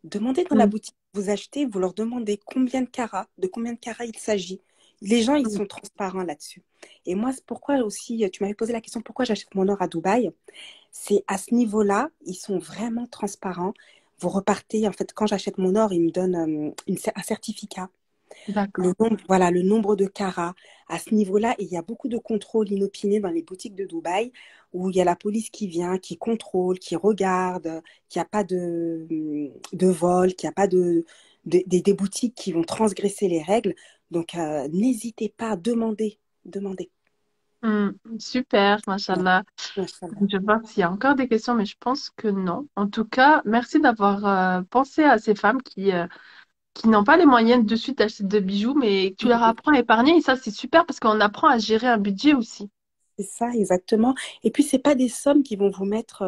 Demandez dans la Mm, boutique, vous achetez, vous leur demandez combien de combien de carats il s'agit. Les gens, ils mm. sont transparents là-dessus. Et moi, c'est pourquoi aussi, tu m'avais posé la question, pourquoi j'achète mon or à Dubaï? C'est à ce niveau-là, ils sont vraiment transparents. Vous repartez, en fait, quand j'achète mon or, ils me donnent un certificat. Le D'accord. nombre, voilà, le nombre de carats à ce niveau-là, et il y a beaucoup de contrôles inopinés dans les boutiques de Dubaï où il y a la police qui vient, qui contrôle, qui regarde, qu'il n'y a pas de vol, qu'il n'y a pas des boutiques qui vont transgresser les règles. Donc, n'hésitez pas à demander. Demandez. Mm, super, Ouais. Machallah. Machallah. Je vois s'il y a encore des questions, mais je pense que non. En tout cas, merci d'avoir pensé à ces femmes qui n'ont pas les moyens de suite d'acheter de bijoux, mais tu leur apprends à épargner. Et ça, c'est super parce qu'on apprend à gérer un budget aussi. C'est ça, exactement. Et puis, c'est pas des sommes qui vont vous mettre.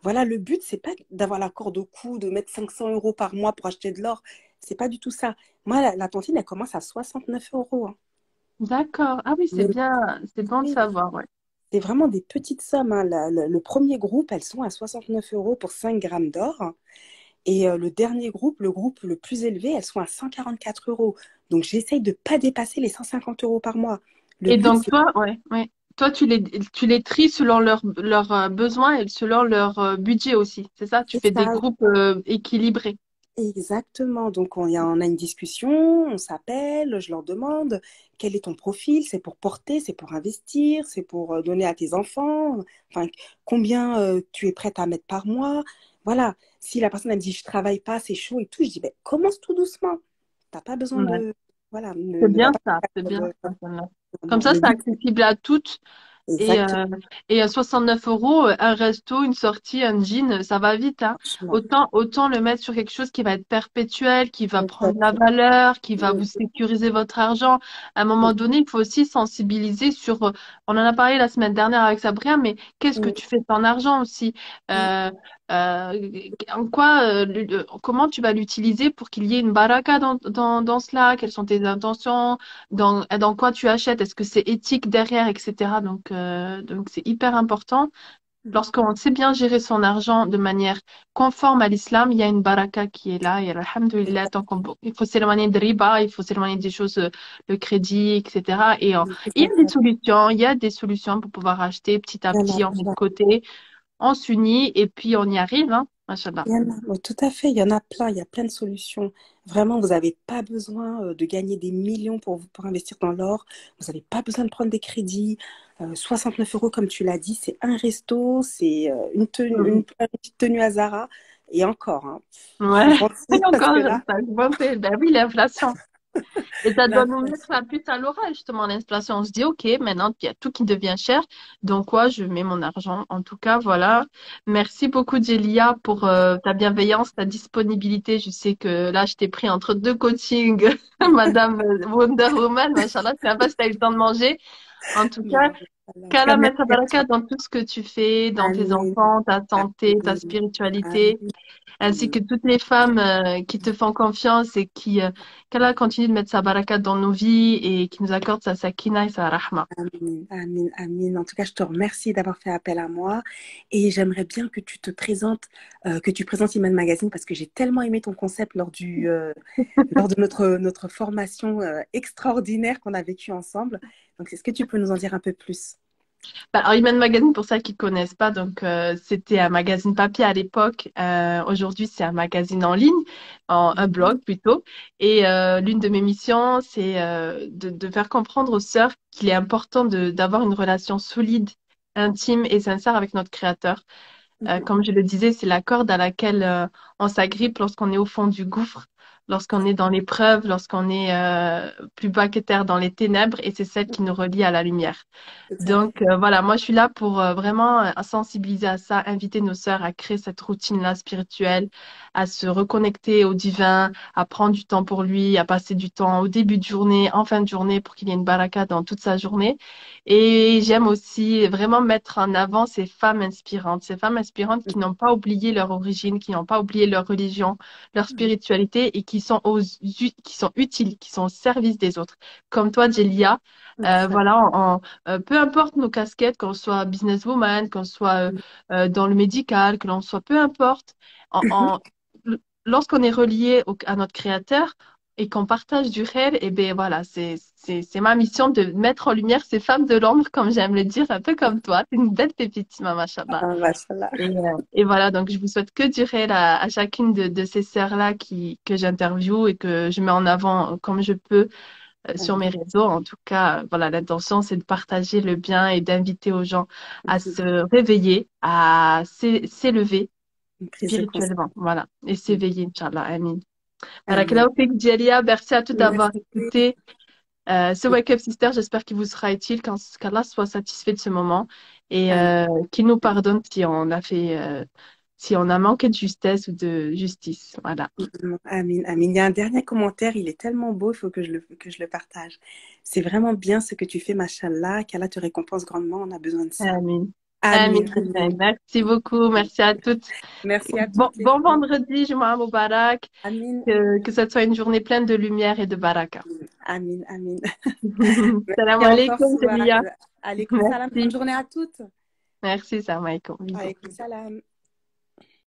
Voilà, le but, c'est pas d'avoir la corde au cou, de mettre 500 euros par mois pour acheter de l'or. C'est pas du tout ça. Moi, la tontine, elle commence à 69 euros, hein. D'accord. Ah oui, c'est Le- bien. C'est bon de oui, savoir, ouais. c'est vraiment des petites sommes, hein. Le premier groupe, elles sont à 69 euros pour 5 grammes d'or. Et le dernier groupe, le groupe le plus élevé, elles sont à 144 euros. Donc, j'essaye de pas dépasser les 150 euros par mois. Le Et but, donc, c'est toi, ouais, ouais. Toi, tu les tries selon leurs besoins et selon leur budget aussi. C'est ça? Tu c'est fais des ça. groupes équilibrés. Exactement. Donc, on a une discussion, on s'appelle, je leur demande quel est ton profil, c'est pour porter, c'est pour investir, c'est pour donner à tes enfants, enfin, combien tu es prête à mettre par mois. Voilà. Si la personne elle me dit je travaille pas, c'est chaud et tout, je dis ben, commence tout doucement. T'as pas besoin Ouais. de. Voilà, C'est ne va bien pas. ça, c'est bien Non, ça. Voilà. Comme non, ça, le c'est but, accessible à toutes. Et, exactement. euh, et à 69 euros, un resto, une sortie, un jean, ça va vite, hein. Franchement, Autant le mettre sur quelque chose qui va être perpétuel, qui va prendre de la exactement. valeur, qui va vous Mm, sécuriser votre argent. À un moment mm, donné, il faut aussi sensibiliser sur, on en a parlé la semaine dernière avec Sabria, mais qu'est-ce que mm, tu fais de ton argent aussi? mm, Euh, en quoi, comment tu vas l'utiliser pour qu'il y ait une baraka dans cela? Quelles sont tes intentions? Dans quoi tu achètes, est-ce que c'est éthique derrière, etc. Donc c'est hyper important. mm. Lorsqu'on sait bien gérer son argent de manière conforme à l'islam, il y a une baraka qui est là. Et alhamdoulilah, il faut s'éloigner de riba, il faut s'éloigner des choses, le crédit, etc. Tout Il y à a des fait. solutions, il y a des solutions pour pouvoir acheter petit à Il y en a petit, on met de plein. côté, on s'unit et puis on y arrive, hein, machallah. Il y en a, oui, tout à fait, il y en a plein, il y a plein de solutions. Vraiment, vous n'avez pas besoin de gagner des millions pour investir dans l'or. Vous n'avez pas besoin de prendre des crédits. 69 euros, comme tu l'as dit, c'est un resto, c'est une petite tenue à Zara. Et encore, hein, je suis Ouais, gentille parce encore, que là, ça a augmenté. Ben oui, l'inflation. Et ça doit nous mettre l'inflation. la puce à l'oreille, justement, l'inflation. On se dit, OK, maintenant, il y a tout qui devient cher. Donc, quoi, je mets mon argent. En tout cas, voilà. Merci beaucoup, Jelia, pour ta bienveillance, ta disponibilité. Je sais que là, je t'ai pris entre deux coachings, Madame Wonder Woman. Machallah, je sais pas si tu as eu le temps de manger. En tout cas, Non, voilà. En tout cas, Qu'Allah merci mette sa à baraka toi. dans tout ce que tu fais, dans tes Amen, enfants, ta santé, ta amen, spiritualité amen, ainsi amen. que toutes les femmes qui te font confiance et qu'Allah continue de mettre sa baraka dans nos vies et qui nous accorde sa sakina et sa rahma. Amin, amin, amin. En tout cas, je te remercie d'avoir fait appel à moi et j'aimerais bien que tu te présentes, que tu présentes Iman Magazine parce que j'ai tellement aimé ton concept lors de notre formation extraordinaire qu'on a vécue ensemble. Donc, est-ce que tu peux nous en dire un peu plus? Alors, Iman Magazine, pour celles qui ne connaissent pas, donc c'était un magazine papier à l'époque. Aujourd'hui, c'est un magazine en ligne, un Mhm. blog plutôt. Et l'une de mes missions, c'est de faire comprendre aux sœurs qu'il est important d'avoir une relation solide, intime et sincère avec notre créateur. Mhm. Comme je le disais, c'est la corde à laquelle on s'agrippe lorsqu'on est au fond du gouffre, lorsqu'on est dans l'épreuve, lorsqu'on est plus bas que terre dans les ténèbres, et c'est celle qui nous relie à la lumière. Tout à Donc fait. voilà, moi je suis là pour vraiment sensibiliser à ça, inviter nos sœurs à créer cette routine-là spirituelle, à se reconnecter au divin, à prendre du temps pour lui, à passer du temps au début de journée, en fin de journée, pour qu'il y ait une baraka dans toute sa journée. Et j'aime aussi vraiment mettre en avant ces femmes inspirantes qui n'ont pas oublié leur origine, qui n'ont pas oublié leur religion, leur Mhm. spiritualité et qui sont utiles, qui sont au service des autres. Comme toi, Jelia, Mashallah. voilà, peu importe nos casquettes, qu'on soit businesswoman, qu'on soit dans le médical, que l'on soit, peu importe, en, Mhm. en- lorsqu'on est relié à notre créateur et qu'on partage du réel, et ben voilà, c'est ma mission de mettre en lumière ces femmes de l'ombre, comme j'aime le dire, un peu comme toi. C'est une belle pépite, ma machallah. Ah, mashallah. Et voilà, donc je vous souhaite que du réel à chacune de ces sœurs-là que j'interviewe et que je mets en avant comme je peux sur mes Amin. réseaux. En tout cas, voilà, l'intention, c'est de partager le bien et d'inviter aux gens à Mhm. se réveiller, à s'élever Une prise de conscience. spirituellement. Voilà, et s'éveiller, Inch'Allah. Amin. Amin. Barakallahu fik, Djelia. Merci à tous d'avoir Merci. écouté ce Wake Up Sister. J'espère qu'il vous sera utile, qu'Allah soit satisfait de ce moment et Amin. qu'il nous pardonne si on a manqué de justesse ou de justice. Voilà. Amin. Amin. Il y a un dernier commentaire, il est tellement beau, il faut que je le partage. C'est vraiment bien ce que tu fais, mashallah, qu'Allah te récompense grandement, on a besoin de ça. Amin. Amin. Amin. Amin. Merci beaucoup. Merci à toutes. Merci à Bon, toutes les bon filles. vendredi, Juma Mubarak. Amin. Que ça soit une journée pleine de lumière et de baraka. Amin. Amin. Salam Merci encore, alaikum, Soubarak. Julia. Alaykoum salam. Bonne Merci. journée à toutes. Merci, salam alaikum. Bisous. Alaykoum salam.